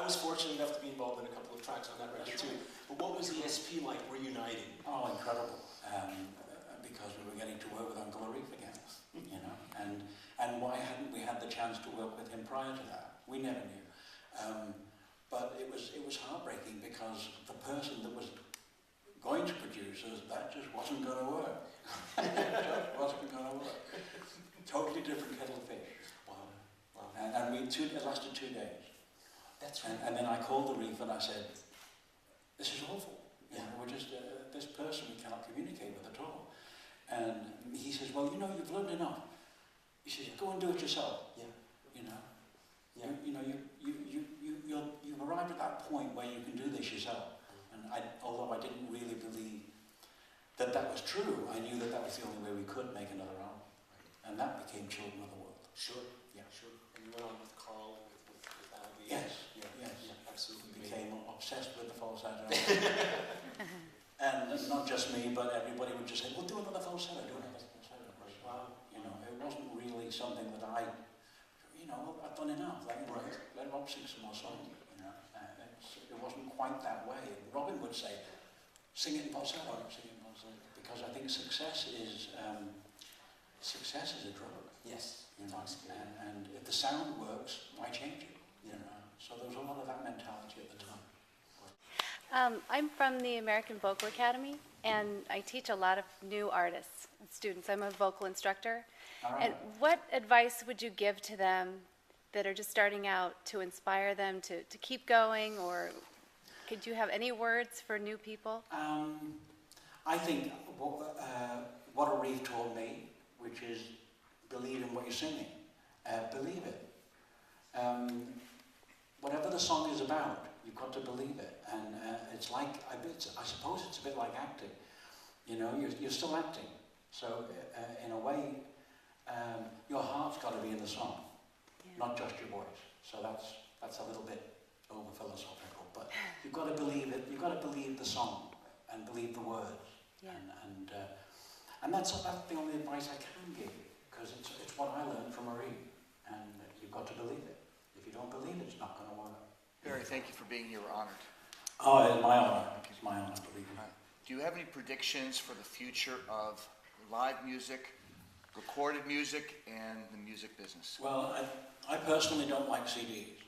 was fortunate enough to be involved in a couple of tracks on that record too. But what was ESP like reuniting? Oh, incredible. Because we were getting to work with Uncle Arif again, you know. And why hadn't we had the chance to work with him prior to that? We never knew. But it was heartbreaking because the person that was going to produce us, that just wasn't going to work. It just wasn't going to work. Totally different kettle of fish. Wow. Wow. And it lasted 2 days. That's right. And then I called the Reef and I said, this is awful. You know, we're just, this person we cannot communicate with at all. And he says, well, you know, you've learned enough. He says, go and do it yourself. Yeah. You know, yeah. you've arrived at that point where you can do this yourself. And although I didn't really believe that that was true, I knew that that was the only way we could make another album. And that became Children of the World. Sure. Yeah. Sure. And you went on with Carl and with Albie. Yes. Yeah. Yes. Yeah. Absolutely. Became obsessed with the falsetto. And not just me, but everybody would just say, well, do another falsetto, do another falsetto. Wow. You know, it wasn't really something that I've done enough. Let Rob sing some more songs, you know. It wasn't quite that way. Robin would say, sing it in falsetto, because I think success is a drug. Yes. You know, and if the sound works, why change it? You know. So there was a lot of that mentality at the time. I'm from the American Vocal Academy, and I teach a lot of new artists and students. I'm a vocal instructor. And what advice would you give to them that are just starting out to inspire them to keep going, or could you have any words for new people? I think what Arif told me, which is believe in what you're singing. Believe it. Whatever the song is about, you've got to believe it. And it's like, I suppose it's a bit like acting. You know, you're still acting. So in a way, your heart's got to be in the song, not just your voice. So that's a little bit over philosophical, but you've got to believe it. You've got to believe the song and believe the words. Yeah. And that's the only advice I can give you, because it's what I learned from Arif, and you've got to believe it. If you don't believe it, it's not going to work. Barry, thank you for being here. We're honored. Oh, it's my honor. It's my honor, believe me. Do you have any predictions for the future of live music, recorded music, and the music business? Well, I personally don't like CDs.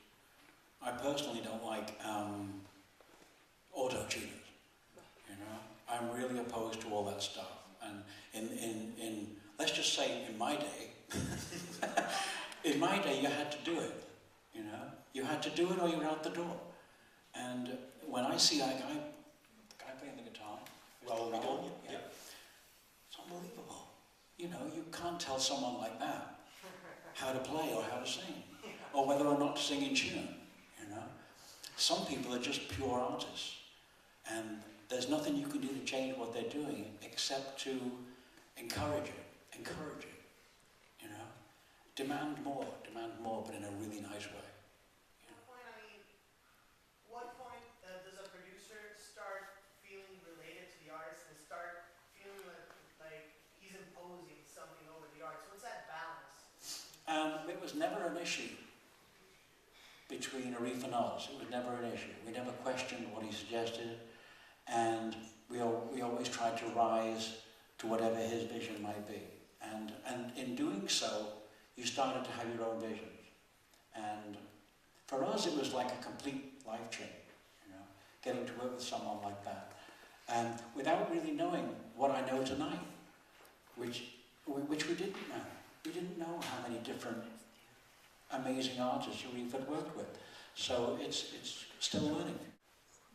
I personally don't like auto-tuners. You know, I'm really opposed to all that stuff. And in let's just say in my day, you had to do it. You know, you had to do it or you were out the door. And when I see that guy playing the guitar, it's unbelievable. You know, you can't tell someone like that how to play or how to sing, or whether or not to sing in tune. You know, some people are just pure artists, and there's nothing you can do to change what they're doing except to encourage it. You know, demand more, but in a really nice way. What point does a producer start feeling related to the artist and start feeling like he's imposing something over the artist? What's that balance? It was never an issue between Arif and us. It was never an issue. We never questioned what he suggested, and we always tried to rise to whatever his vision might be. And in doing so, you started to have your own visions. And for us, it was like a complete life change, you know, getting to work with someone like that. And without really knowing what I know tonight, which we didn't know. We didn't know how many different amazing artists Arif had worked with. So it's still learning.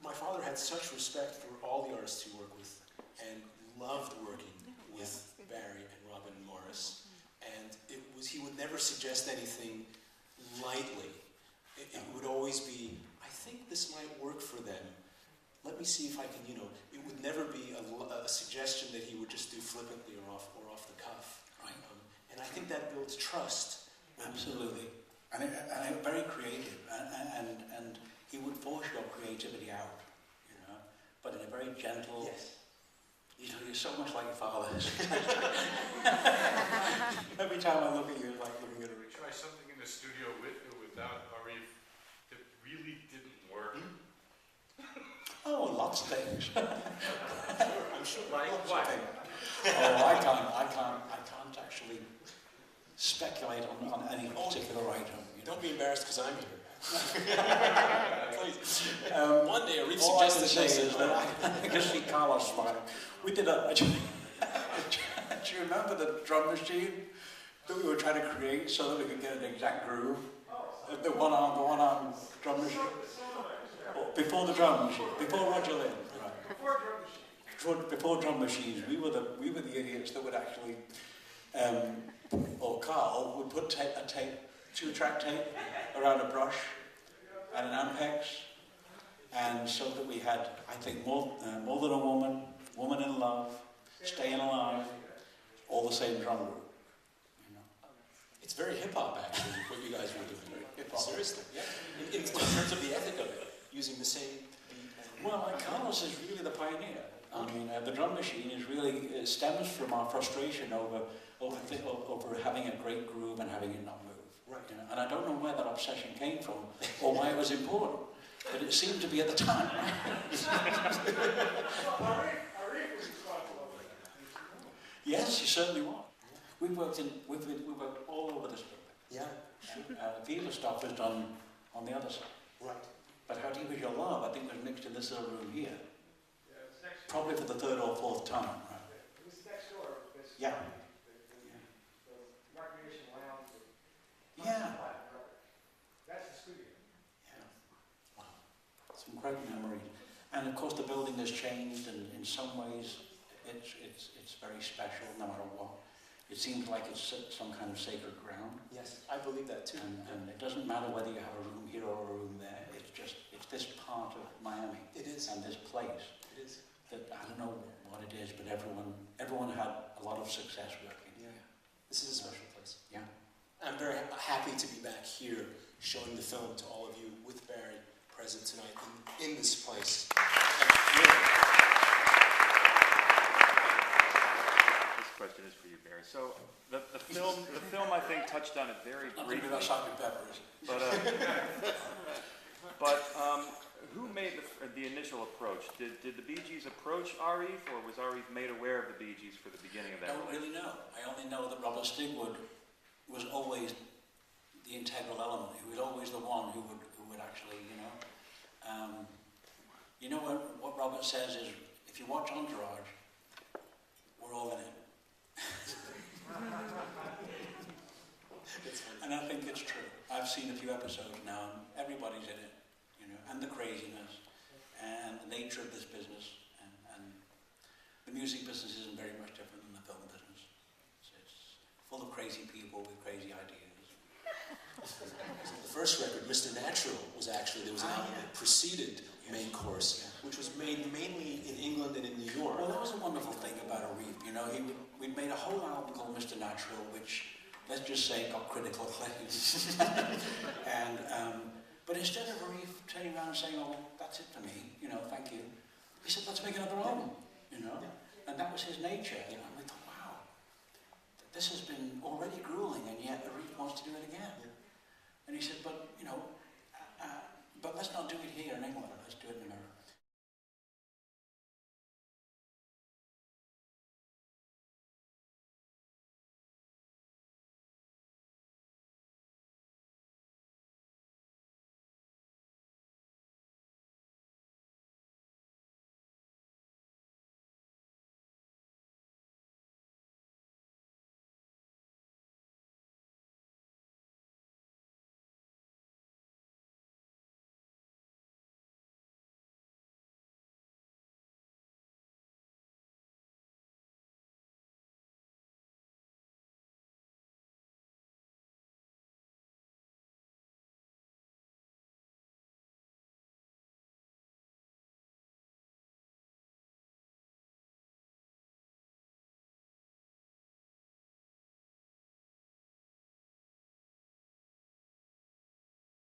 My father had such respect for all the artists he worked with and loved working with Barry and Robin and Morris. And he would never suggest anything lightly. It would always be, I think this might work for them. Let me see if I can, you know, it would never be a suggestion that he would just do flippantly or off the cuff. Right. And I think that builds trust. Absolutely. And very creative. And he would force your creativity out, you know, but in a very gentle... Yes. You know, you're so much like your father. Every time I look at you, it's like looking at a... Try something in the studio with or without Arif that really didn't work? Oh, lots of things. I'm sure. Like Lots of what? things. Oh, I can't actually speculate on any particular item. You know. Don't be embarrassed because I'm here. Please. One day, Arif All I can suggested say this. is that I can see Carlos smiling. We did a. Do you remember the drum machine that we were trying to create so that we could get an exact groove? The one-arm drum machine. Oh, before the drum machine, before Roger Lynn. Right. Before drum machines, we were the idiots that would actually, or Carl would put a tape, 2-track tape around a brush and an Ampex, and so that we had, I think, more than a woman, Woman in Love, Staying Alive, all the same drum group. You know. It's very hip-hop, actually, what you guys were doing. Hip-hop. Seriously, yeah. In terms of the ethic of it, using the same beat. Well, Carlos is really the pioneer. I mean, the drum machine is really stems from our frustration over having a great groove and having it not move. Right. You know? And I don't know where that obsession came from or why it was important, but it seemed to be at the time. Yes, he certainly was. We've worked all over this building. Yeah. Viva stuff was done on the other side. Right. But How Deep Is Your Love, I think, was mixed in this little room here. Probably for the 3rd or 4th time. Right? It was next door. Yeah. The recreation lounge. Yeah. That's the studio. Yeah. Wow. Some great memories. And of course the building has changed, and in some ways it's very special no matter what. It seems like it's some kind of sacred ground. Yes, I believe that too. And it doesn't matter whether you have a room here or a room there. It's this part of Miami. It is. And this place. It is. That I don't know what it is, but everyone had a lot of success working. Yeah. This is a special place. Yeah. I'm very happy to be back here showing the film to all of you with Barry present tonight in this place. This question is for you, Barry. So the film I think touched on it very I'm briefly. going to salt and peppers. But who made the initial approach? Did the Bee Gees approach Arif, or was Arif made aware of the Bee Gees for the beginning of I that? don't really know. I only know that Robert Stigwood was always the integral element. He was always the one who would actually, what Robert says is, if you watch Entourage, we're all in it. And I think it's true. I've seen a few episodes now, and everybody's in it, and the craziness, and the nature of this business, and the music business isn't very much different than the film business. It's full of crazy people with crazy ideas. The first record, Mr. Natural, was actually, there was an album that preceded Main Course, which was made mainly in England and in New York. Well, that was a wonderful thing about Arif. We'd made a whole album called Mr. Natural, which, let's just say, got critical acclaim. But instead of Arif turning around and saying, "Oh, that's it for me, thank you," he said, "Let's make another album," And that was his nature. And we thought, wow, this has been already grueling.